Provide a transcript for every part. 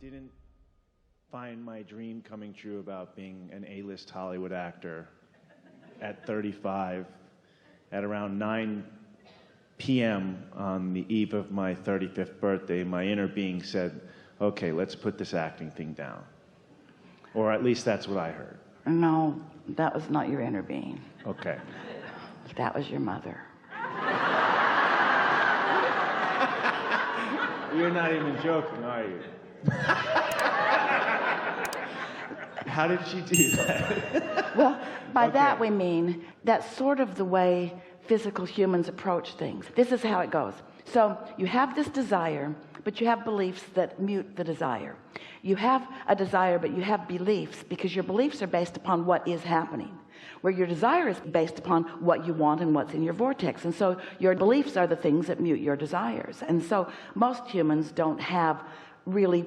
didn't find my dream coming true about being an A-list Hollywood actor at 35 at around 9 p.m. on the eve of my 35th birthday, my inner being said, okay, let's put this acting thing down. Or at least that's what I heard. No, that was not your inner being. Okay. That was your mother. You're not even joking, are you? How did she do that? Well, by that we mean that's sort of the way physical humans approach things. This is how it goes. So you have this desire, but you have beliefs that mute the desire. You have a desire, but you have beliefs, because your beliefs are based upon what is happening, where your desire is based upon what you want and what's in your vortex. And so your beliefs are the things that mute your desires. And so most humans don't have really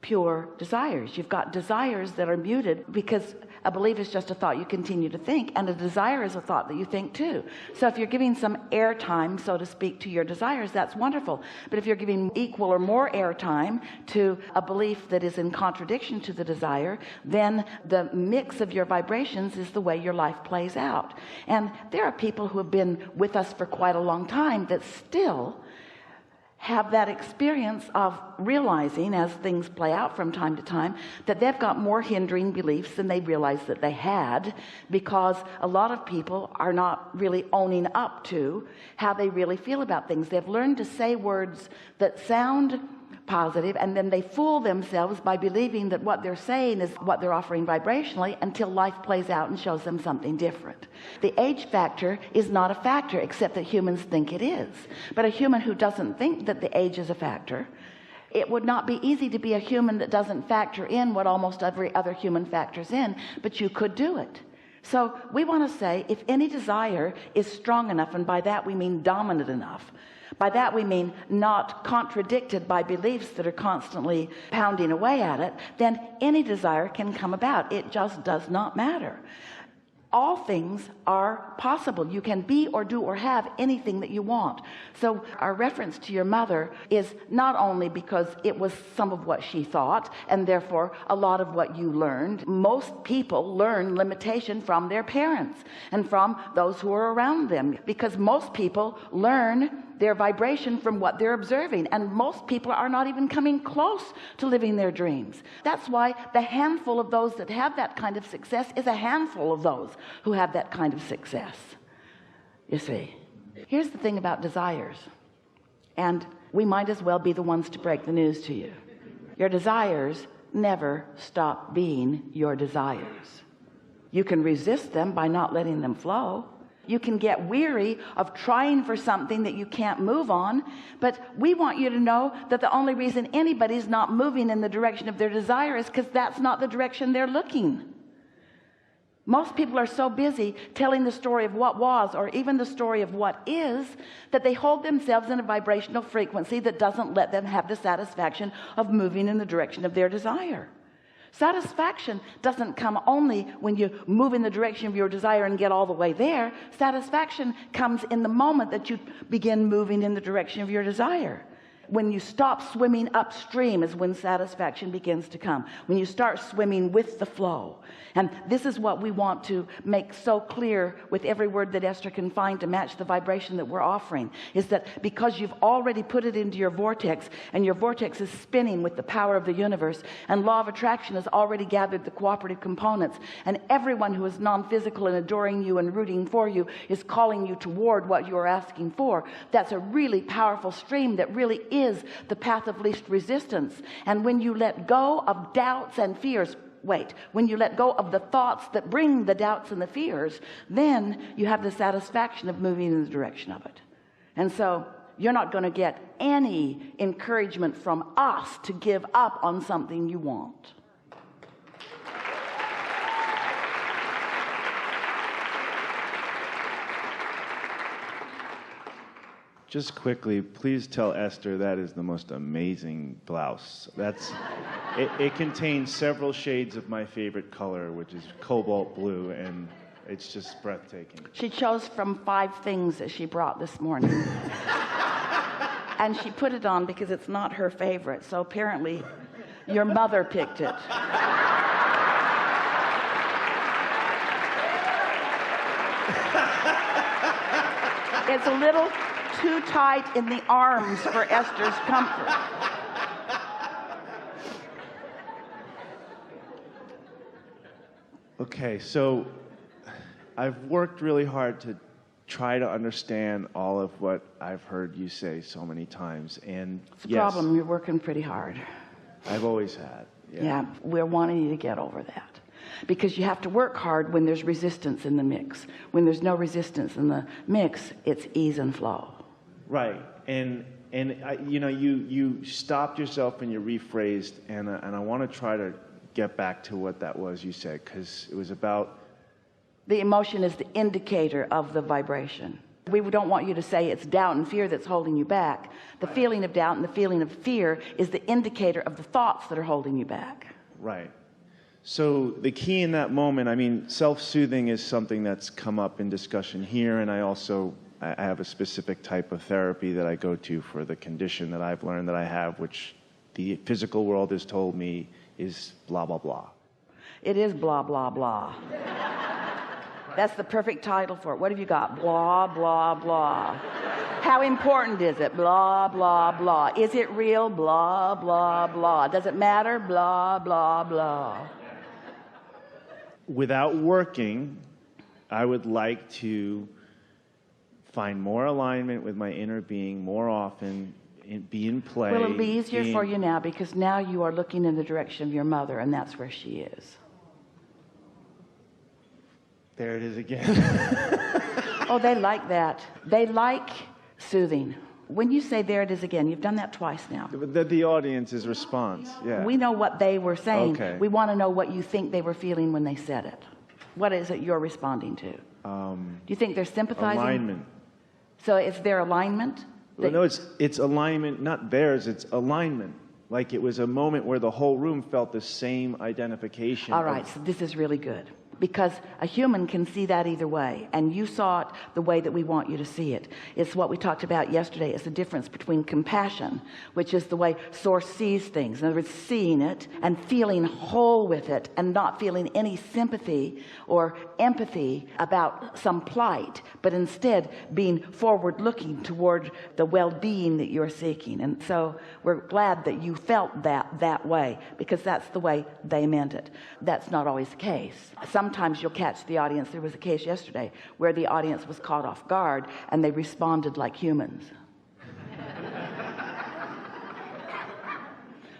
pure desires. You've got desires that are muted because a belief is just a thought you continue to think, and a desire is a thought that you think too. So if you're giving some airtime, so to speak, to your desires, that's wonderful. But if you're giving equal or more airtime to a belief that is in contradiction to the desire, then the mix of your vibrations is the way your life plays out. And there are people who have been with us for quite a long time that still have that experience of realizing, as things play out from time to time, that they've got more hindering beliefs than they realized that they had, because a lot of people are not really owning up to how they really feel about things. They've learned to say words that sound positive, and then they fool themselves by believing that what they're saying is what they're offering vibrationally, until life plays out and shows them something different. The age factor is not a factor, except that humans think it is. But a human who doesn't think that the age is a factor, it would not be easy to be a human that doesn't factor in what almost every other human factors in, but you could do it. So we want to say, if any desire is strong enough, and by that we mean dominant enough, by that we mean not contradicted by beliefs that are constantly pounding away at it, then any desire can come about. It just does not matter. All things are possible. You can be or do or have anything that you want. So our reference to your mother is not only because it was some of what she thought, and therefore a lot of what you learned. Most people learn limitation from their parents and from those who are around them, because most people learn their vibration from what they're observing, and most people are not even coming close to living their dreams. That's why the handful of those that have that kind of success is a handful of those who have that kind of success. You see, here's the thing about desires, and we might as well be the ones to break the news to you. Your desires never stop being your desires. You can resist them by not letting them flow. You can get weary of trying for something that you can't move on, but we want you to know that the only reason anybody's not moving in the direction of their desire is because that's not the direction they're looking. Most people are so busy telling the story of what was, or even the story of what is, that they hold themselves in a vibrational frequency that doesn't let them have the satisfaction of moving in the direction of their desire. Satisfaction doesn't come only when you move in the direction of your desire and get all the way there. Satisfaction comes in the moment that you begin moving in the direction of your desire. When you stop swimming upstream is when satisfaction begins to come. When you start swimming with the flow. And this is what we want to make so clear with every word that Esther can find to match the vibration that we're offering, is that because you've already put it into your vortex, and your vortex is spinning with the power of the universe, and law of attraction has already gathered the cooperative components, and everyone who is non-physical and adoring you and rooting for you is calling you toward what you are asking for. That's a really powerful stream that really is the path of least resistance. And when you let go of doubts and fears, when you let go of the thoughts that bring the doubts and the fears, then you have the satisfaction of moving in the direction of it. And so you're not going to get any encouragement from us to give up on something you want. Just quickly, please tell Esther that is the most amazing blouse. It contains several shades of my favorite color, which is cobalt blue, and it's just breathtaking. She chose from 5 things that she brought this morning. And she put it on because it's not her favorite. So apparently Your mother picked it. It's a little too tight in the arms for Esther's comfort. Okay, so I've worked really hard to try to understand all of what I've heard you say so many times, and It's a yes, problem. You're working pretty hard. I've always had. Yeah, we're wanting you to get over that. Because you have to work hard when there's resistance in the mix. When there's no resistance in the mix, it's ease and flow. Right, and you know, you stopped yourself and you rephrased, and I want to try to get back to what that was you said, because it was about... The emotion is the indicator of the vibration. We don't want you to say it's doubt and fear that's holding you back. The feeling of doubt and the feeling of fear is the indicator of the thoughts that are holding you back. Right. So the key in that moment, I mean, self-soothing is something that's come up in discussion here, and I have a specific type of therapy that I go to for the condition that I've learned that I have, which the physical world has told me is blah, blah, blah. It is blah, blah, blah. That's the perfect title for it. What have you got? Blah, blah, blah. How important is it? Blah, blah, blah. Is it real? Blah, blah, blah. Does it matter? Blah, blah, blah. Without working, I would like to find more alignment with my inner being more often, be in play. Well, it'll be easier for you now, because now you are looking in the direction of your mother, and that's where she is. There it is again. Oh, they like that. They like soothing. When you say there it is again, you've done that twice now. The audience's response, yeah. We know what they were saying. Okay. We want to know what you think they were feeling when they said it. What is it you're responding to? Do you think they're sympathizing? Alignment. So it's their alignment? Well, no, it's alignment, not theirs, it's alignment. Like it was a moment where the whole room felt the same identification. All right, so this is really good. Because a human can see that either way, and you saw it the way that we want you to see it. It's what we talked about yesterday. It's the difference between compassion, which is the way Source sees things. In other words, seeing it and feeling whole with it and not feeling any sympathy or empathy about some plight, but instead being forward-looking toward the well-being that you're seeking. And so we're glad that you felt that way, because that's the way they meant it. That's not always the case. Sometimes you'll catch the audience. There was a case yesterday where the audience was caught off guard and they responded like humans.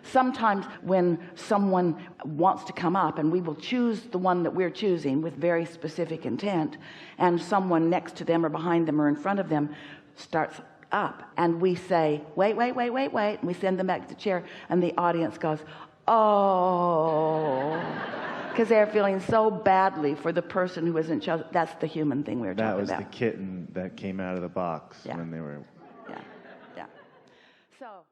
Sometimes when someone wants to come up, and we will choose the one that we're choosing with very specific intent, and someone next to them or behind them or in front of them starts up, and we say, wait, and we send them back to the chair, and the audience goes, oh, because they're feeling so badly for the person who isn't chosen. That's the human thing we were talking about. That was the kitten that came out of the box when they were... Yeah. So...